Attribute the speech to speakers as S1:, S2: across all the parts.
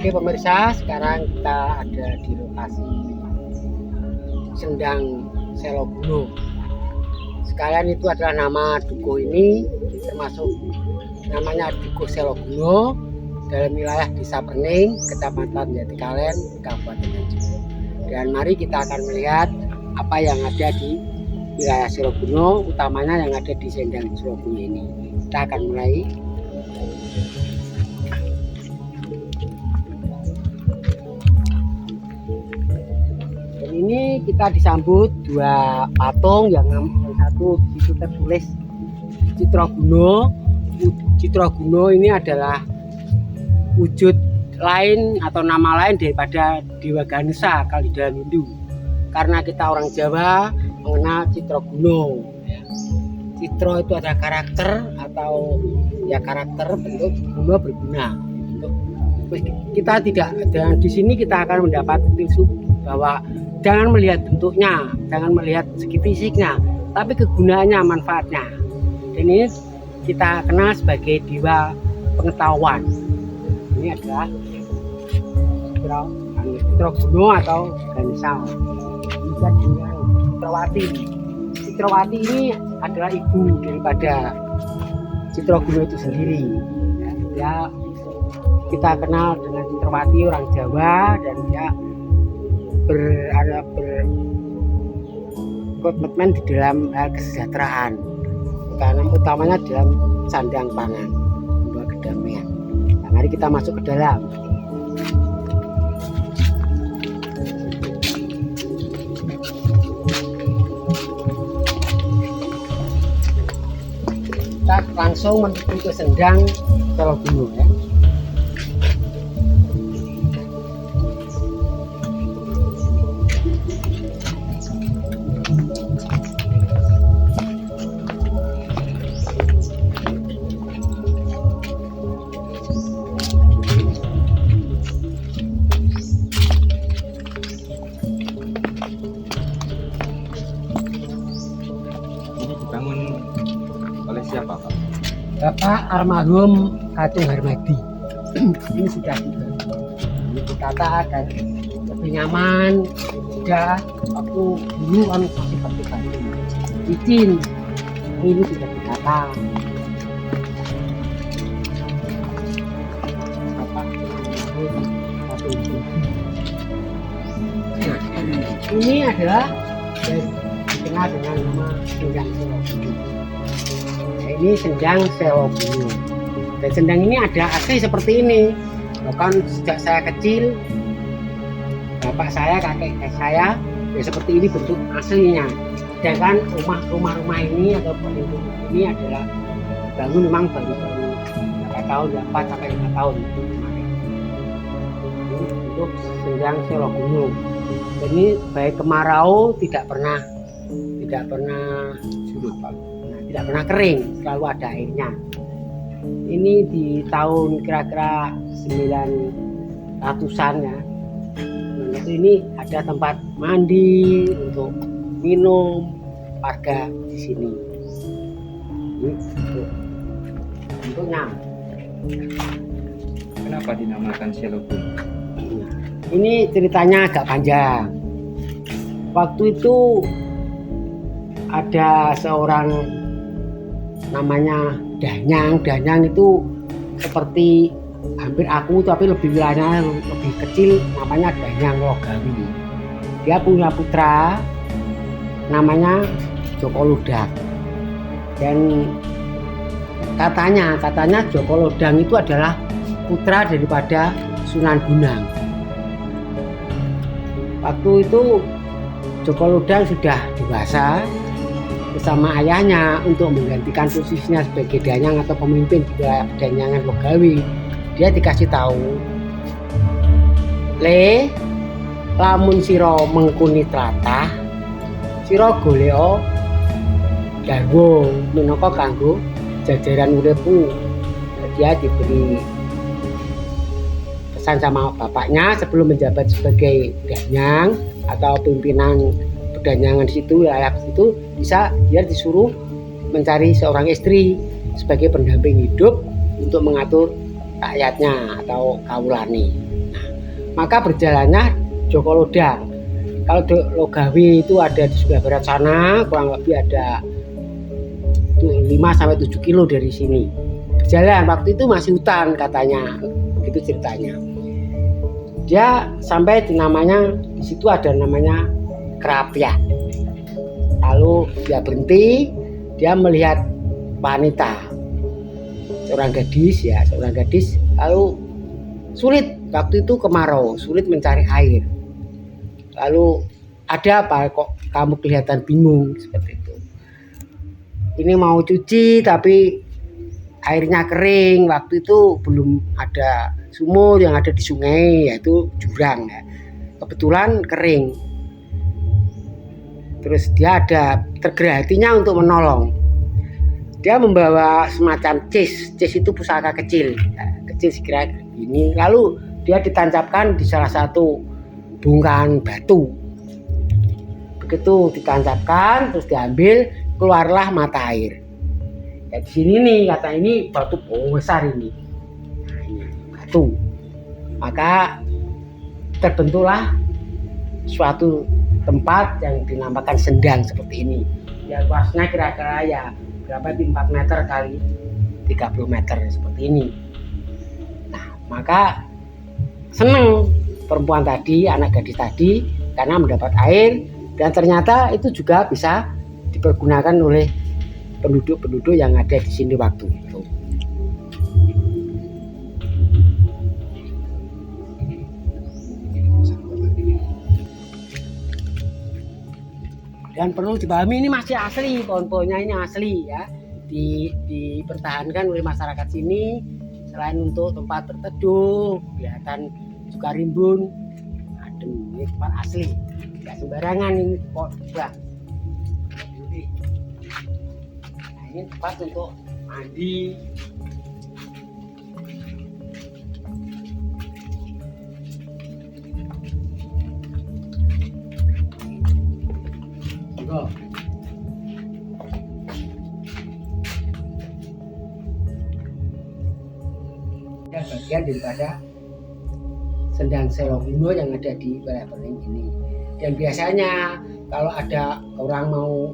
S1: Oke pemirsa, sekarang kita ada di lokasi Sendang Seloguno. Sekalian itu adalah nama dukuh ini, termasuk namanya Dukuh Seloguno dalam wilayah Desa Pening, Kecamatan Jatikalen, Kabupaten Nganjuk. Dan mari kita akan melihat apa yang ada di wilayah Seloguno, utamanya yang ada di Sendang Seloguno ini. Kita akan mulai. Ini kita disambut dua patung, yang satu itu tertulis Citraguno. Citraguno ini adalah wujud lain atau nama lain daripada Dewa Ganesha kalau di dalam Hindu. Karena kita orang Jawa mengenal Citraguno. Citra itu adalah karakter atau ya karakter, bentuk, guna berguna. Kita tidak, dan di sini kita akan mendapat tisu bahwa jangan melihat bentuknya, jangan melihat segi fisiknya, tapi kegunaannya, manfaatnya. Dan ini kita kenal sebagai dewa pengetahuan. Ini adalah Citraguno atau Ganesha. Bisa dengan Citrawati. Citrawati ini adalah ibu daripada Citraguno itu sendiri. Ya, kita kenal dengan Citrawati, orang Jawa, dan dia berkomitmen di dalam kesejahteraan, karena utamanya dalam sandang pangan, membawa kedamaian. Nah, mari kita masuk ke dalam. Kita langsung menuju ke Sendang Seloguno ya.
S2: Siapa Pak?
S1: Bapak almarhum Katung Harmadi. Ini sudah ditata dan lebih nyaman. Sudah waktu dulu kan masih pakai batu licin, ini sudah ditata. Bapak ini adalah dikenal dengan nama Sendang Seloguno. Ini Sendang Seloguno. Dan sendang ini ada asli seperti ini. Bahkan sejak saya kecil, bapak saya, kakek saya, ya seperti ini bentuk aslinya. Sedangkan rumah-rumah ini atau pelindung ini adalah bangun memang baru-baru berapa tahun, 4 sampai 5 tahun. Ini bentuk Sendang Seloguno. Ini baik kemarau tidak pernah
S2: Surut Pak.
S1: tidak pernah kering, selalu ada airnya. Ini di tahun kira-kira 900-an ya. Ini ada tempat mandi untuk minum warga di sini. Ini bentuknya.
S2: Kenapa dinamakan Seloguno?
S1: Ini ceritanya agak panjang. Waktu itu ada seorang namanya Danyang itu seperti hampir aku, tapi lebih wilayahnya lebih kecil, namanya Danyang Logawi. Dia punya putra namanya Joko Lodak. Dan katanya Joko Lodang itu adalah putra daripada Sunan Bonang. Waktu itu Joko Lodang sudah dewasa bersama ayahnya untuk menggantikan posisinya sebagai danyang atau pemimpin di Danyangan Logawi. Dia dikasih tahu, le lamun siro mengkuni tlatah, siro goleo garwo minangka kanggo jajaran uripmu. Dia diberi pesan sama bapaknya sebelum menjabat sebagai danyang atau pimpinan pedanyangan situ, wilayah situ, bisa dia disuruh mencari seorang istri sebagai pendamping hidup untuk mengatur rakyatnya atau kaulani. Nah, maka berjalannya Joko Lodang. Kalau Logawi itu ada di sebelah barat sana, kurang lebih ada 5-7 kilo dari sini. Berjalan, waktu itu masih hutan katanya, begitu ceritanya. Dia sampai di namanya, di situ ada namanya Kerapiak. Lalu dia berhenti, dia melihat wanita, seorang gadis, lalu sulit, waktu itu kemarau, sulit mencari air. Lalu ada apa kok kamu kelihatan bingung seperti itu? Ini mau cuci tapi airnya kering. Waktu itu belum ada sumur, yang ada di sungai yaitu jurang ya. Kebetulan kering. Terus dia ada tergerak hatinya untuk menolong. Dia membawa semacam cis itu pusaka kecil, kecil sekira ini. Lalu dia ditancapkan di salah satu bongkahan batu. Begitu ditancapkan, terus diambil, keluarlah mata air. Ya di sini nih, kata ini batu besar ini. Nah, ini batu. Maka terbentuklah suatu tempat yang dinamakan sendang seperti ini. Ya luasnya kira-kira ya berapa, 4 meter kali 30 meter seperti ini. Nah, maka seneng perempuan tadi, anak gadis tadi, karena mendapat air, dan ternyata itu juga bisa dipergunakan oleh penduduk-penduduk yang ada di sini waktu itu. Dan perlu dipahami ini masih asli, pohon-pohonnya ini asli ya, dipertahankan oleh masyarakat sini. Selain untuk tempat berteduh, kelihatan juga rimbun, adem, ini tempat asli, nggak sembarangan ini kok bah. Nah, ini tempat untuk mandi. Bagian daripada sendang Selokuno yang ada di wilayah Bening ini. Dan biasanya kalau ada orang mau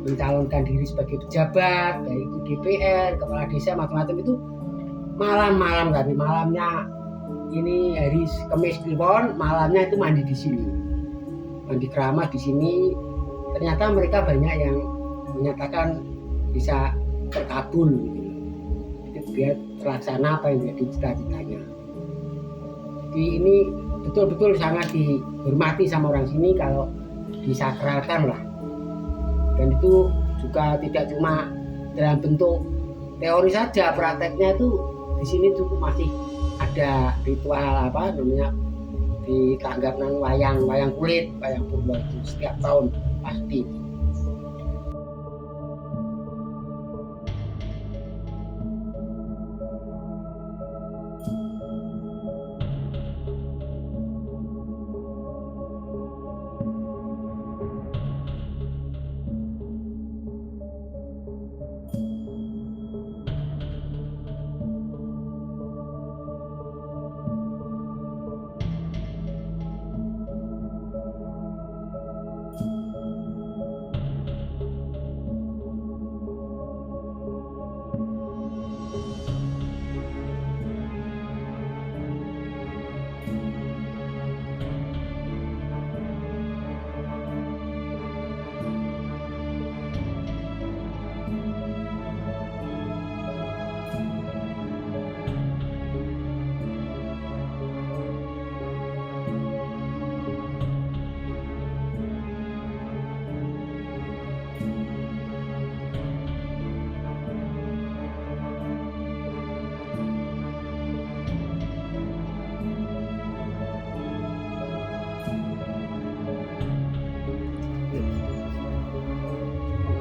S1: mencalonkan diri sebagai pejabat, baik itu DPR, kepala desa, macam-macam, itu malam-malam, tapi malamnya ini hari Kamis Kliwon, malamnya itu mandi di sini, mandi keramat di sini. Ternyata mereka banyak yang menyatakan bisa terkabul, gitu. Biar terlaksana apa yang menjadi cita-citanya. Jadi ini betul-betul sangat dihormati sama orang sini kalau disakralkan lah. Dan itu juga tidak cuma dalam bentuk teori saja, prakteknya itu di sini cukup masih ada ritual apa namanya, ditanggapkan wayang kulit, wayang purba itu setiap tahun pasti.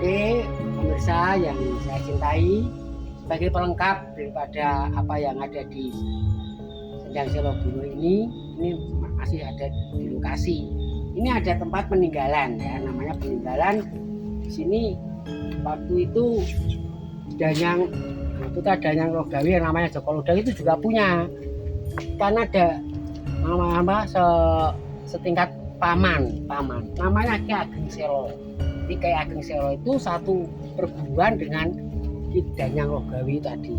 S1: Oke, pemirsa yang saya cintai, sebagai pelengkap daripada apa yang ada di Sendang Selokuno ini masih ada di lokasi. Ini ada tempat peninggalan ya, namanya peninggalan. Di sini waktu itu Danyang, putra Danyang Logawi yang namanya Joko Lodang itu juga punya. Karena ada setingkat paman. Namanya Ki Ageng Selo. Jadi Ki Ageng Selo itu satu perguruan dengan Ki Danyang Logawi tadi.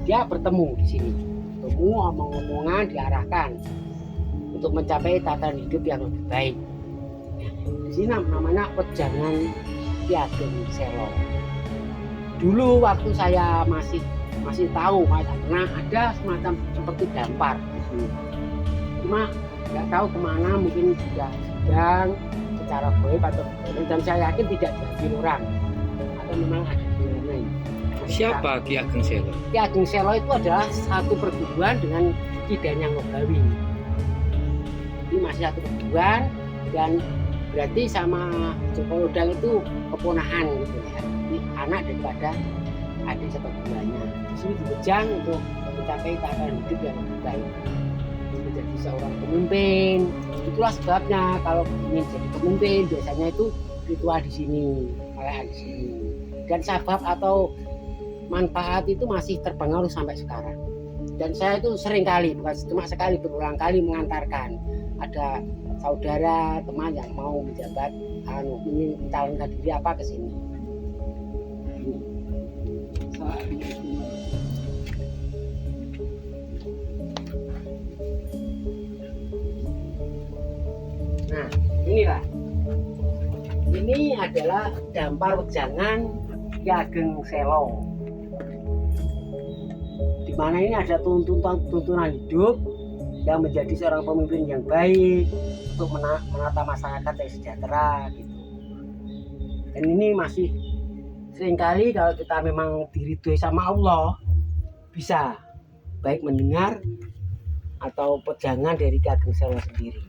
S1: Dia bertemu di sini. Bertemu omong-omongan diarahkan untuk mencapai tatanan hidup yang lebih baik. Di sini namanya Wejangan Ki Ageng Selo. Dulu waktu saya masih tahu, karena ada semacam seperti dampar di sini. Cuma nggak tahu kemana, mungkin sudah sedang secara goib atau bagaimana, dan saya yakin tidak diambil orang atau memang ada yang lain.
S2: Siapa Ki Ageng Selo?
S1: Ki Ageng Selo itu adalah satu perguruan dengan Ki Danyang Logawi. Ini masih satu perguruan, dan berarti sama Joko Lodang itu keponakan gitu ya. Ini anak daripada adik seperguruannya. Di sini dibejang untuk mencapai tatanan hidup yang lebih baik, menjadi seorang pemimpin. Itulah sebabnya kalau ingin jadi pemimpin biasanya itu ritual di sini, malah di sini. Dan sabab atau manfaat itu masih terpengaruh sampai sekarang. Dan saya itu sering kali, bukan cuma sekali, berulang kali mengantarkan ada saudara teman yang mau menjabat ingin mencalonkan diri apa ke sini. Nah, inilah. Ini adalah dampar wejangan Ki Ageng Selo. Di mana ini ada tuntunan hidup yang menjadi seorang pemimpin yang baik untuk menata masyarakat yang sejahtera gitu. Dan ini masih seringkali kalau kita memang diridhoi sama Allah bisa baik mendengar atau pejangan dari Ki Ageng Selo sendiri.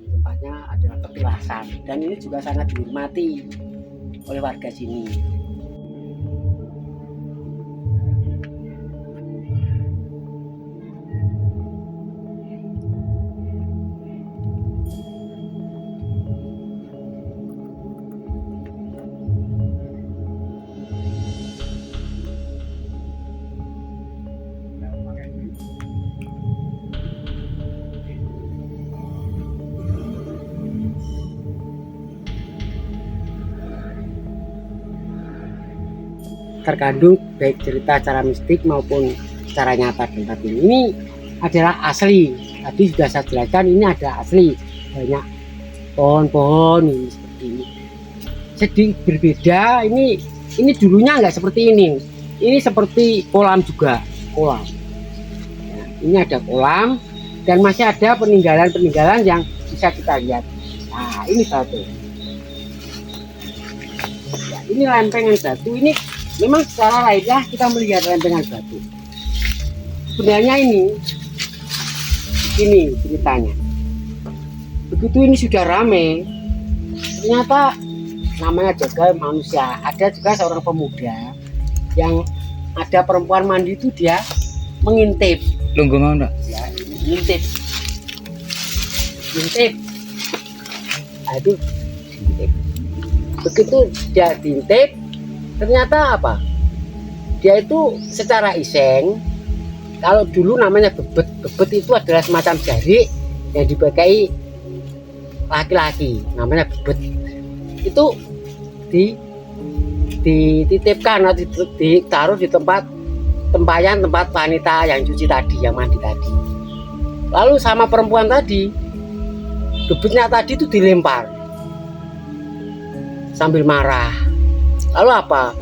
S1: Tempatnya adalah ketulasan, dan ini juga sangat dihormati oleh warga sini. Terkandung baik cerita secara mistik maupun secara nyata tempat ini. Ini adalah asli. Tadi sudah saya jelaskan, ini ada asli, banyak pohon-pohon ini seperti ini. Sedikit berbeda. Ini dulunya nggak seperti ini. Ini seperti kolam juga, kolam. Nah, ini ada kolam dan masih ada peninggalan-peninggalan yang bisa kita lihat. Nah, ini batu. Ya, ini lempengan batu. Ini memang secara lahiriah kita melihat lempengan batu. Sebenarnya ini ceritanya. Begitu ini sudah ramai, ternyata namanya juga manusia. Ada juga seorang pemuda yang ada perempuan mandi itu dia mengintip.
S2: Lungguh mau enggak?
S1: Ya, ngintip. Nah, itu diintip. Begitu dia diintip, ternyata apa? Dia itu secara iseng, kalau dulu namanya bebet. Bebet itu adalah semacam jari yang dipakai laki-laki, namanya bebet. Itu dititipkan atau ditaruh di tempat wanita yang cuci tadi, yang mandi tadi. Lalu sama perempuan tadi, bebetnya tadi itu dilempar sambil marah. Lalu apa?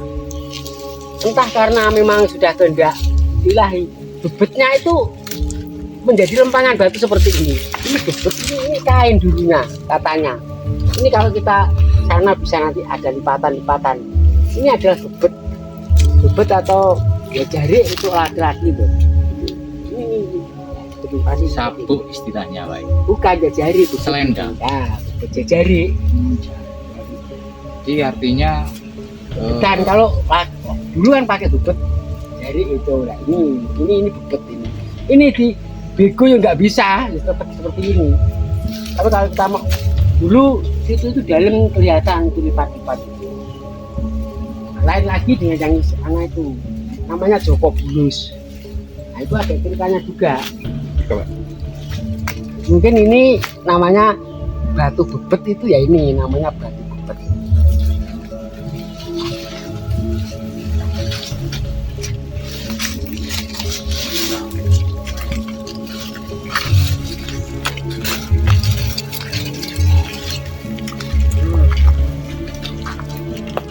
S1: Entah karena memang sudah kehendak ilahi, bebetnya itu menjadi lempangan batu seperti ini. Ini bebet, ini kain dulunya katanya. Ini kalau kita sana bisa nanti ada lipatan-lipatan. Ini adalah bebet atau ya jari untuk laki-laki itu. Ini pasti
S2: Sabuk istilahnya, Pak.
S1: bukan ya jari itu.
S2: Selendang.
S1: Ya, jari.
S2: Jadi artinya
S1: Dan kalau dulu kan pakai bebet jari itu. Nah, ini bebet ini. Ini di bego yang nggak bisa tetap seperti ini. Tapi kalau kita mau dulu itu dalam kelihatan itu lipat-lipat itu. Lain lagi dengan yang anak itu namanya Joko Bulus. Nah, itu ada ceritanya juga.
S2: Coba.
S1: Mungkin ini namanya batu bebet, itu ya ini namanya batu bebet.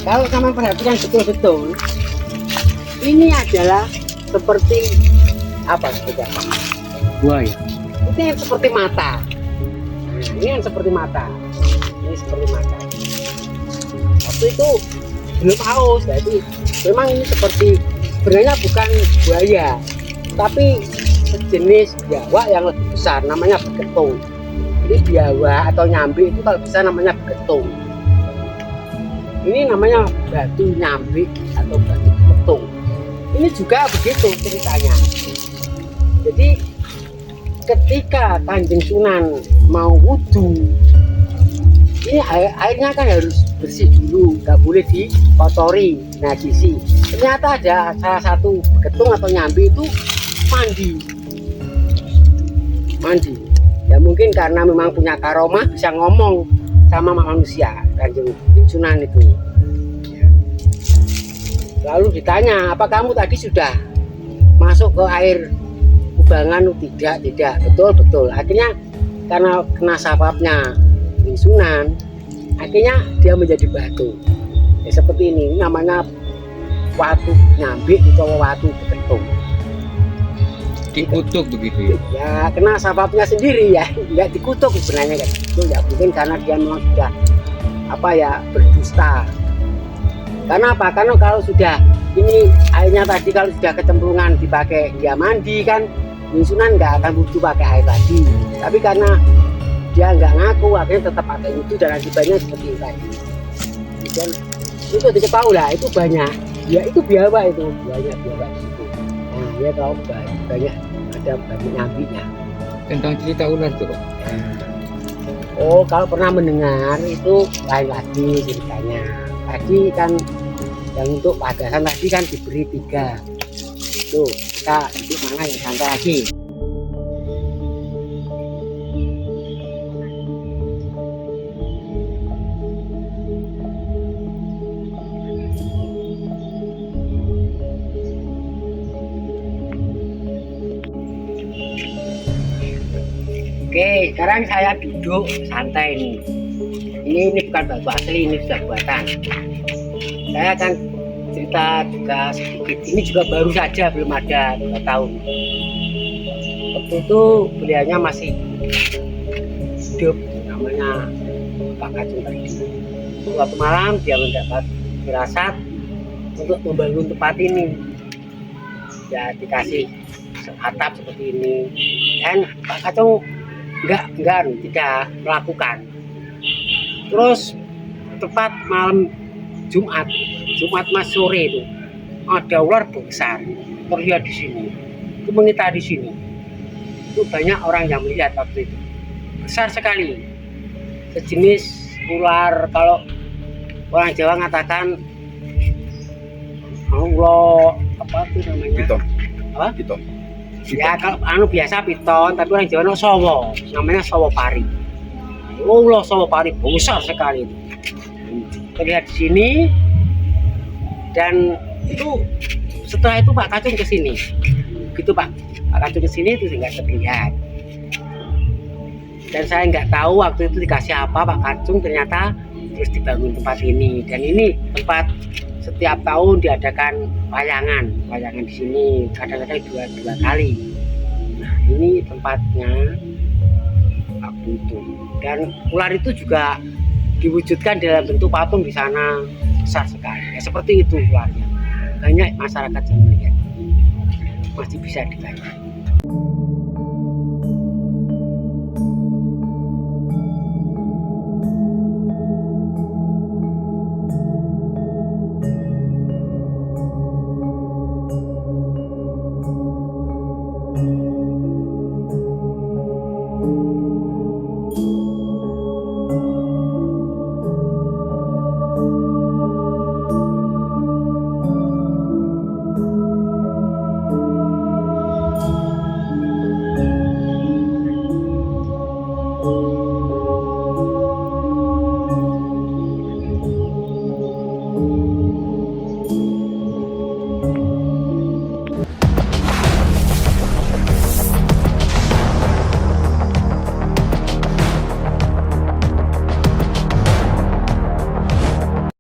S1: Kalau kamu perhatikan betul-betul, ini adalah seperti apa coba?
S2: Buaya.
S1: Ini yang seperti mata. Nah, ini yang seperti mata. Ini seperti mata. Waktu itu belum haus, jadi memang ini seperti, sebenarnya bukan buaya, tapi sejenis biawak yang lebih besar, namanya begetung. Jadi biawak atau nyambi itu kalau bisa namanya begetung. Ini namanya batu nyambi atau batu begetung. Ini juga begitu ceritanya. Jadi ketika Kanjeng Sunan mau wudhu, ini airnya kan harus bersih dulu, nggak boleh dikotori, najisi. Ternyata ada salah satu begetung atau nyambi itu mandi. Ya mungkin karena memang punya karomah, bisa ngomong sama manusia, Kanjeng Sunan itu. Lalu ditanya, apa kamu tadi sudah masuk ke air kubangan? Tidak, betul. Akhirnya karena kena sapapnya Sunan, akhirnya dia menjadi batu. Ya, seperti ini namanya watu nyambi atau watu begetung.
S2: Dikutuk begitu ya.
S1: Ya kena sapapnya sendiri ya, nggak dikutuk sebenarnya kan. Itu ya mungkin karena dia memang sudah berdusta. Karena apa? Karena kalau sudah ini airnya tadi kalau sudah kecemplungan dipakai dia mandi kan, Sunan nggak akan butuh pakai air tadi. Tapi karena dia nggak ngaku, akhirnya tetap pakai itu dan akibatnya seperti itu tadi. Dan itu diketahui lah, itu banyak. Ya itu biawak itu, banyak biawak itu. Nah ya kalau banyak ada banyak nyambinya.
S2: Tentang cerita ular tuh Pak.
S1: Oh kalau pernah mendengar itu lain lagi ceritanya. Tadi kan yang untuk padasan tadi kan diberi 3. Tuh kita itu mana yang santai lagi. Oke, sekarang saya duduk santai nih. Ini bukan batu asli, ini sudah buatan. Saya akan cerita juga sedikit. Ini juga baru saja, belum ada 2 tahun. Waktu itu beliaunya masih hidup, namanya Pak Kacung tadi. Suatu malam dia mendapat firasat untuk membangun tempat ini. Ya dikasih atap seperti ini. Dan Pak Kacung tidak melakukan. Terus tepat malam Jumat Mas sore itu ada ular besar terlihat di sini, itu mengita di sini. Itu banyak orang yang melihat waktu itu, besar sekali, sejenis ular. Kalau orang Jawa mengatakan Allah apa itu namanya?
S2: Piton.
S1: Apa?
S2: Piton.
S1: Ya kalau biasa piton, tapi orang Jawa sawo, namanya sawo pari. Allah sawo pari besar sekali itu. Terlihat di sini. Dan itu setelah itu Pak Kacung ke sini. Gitu Pak Kacung ke sini itu nggak terlihat. Dan saya nggak tahu waktu itu dikasih apa Pak Kacung, ternyata terus dibangun tempat ini. Dan ini tempat setiap tahun diadakan wayangan di sini, kadang-kadang dua kali. Nah ini tempatnya waktu itu. Dan ular itu juga diwujudkan dalam bentuk patung di sana, besar sekali. Ya, seperti itu ularnya. Banyak masyarakat yang melihat, masih bisa dilihat.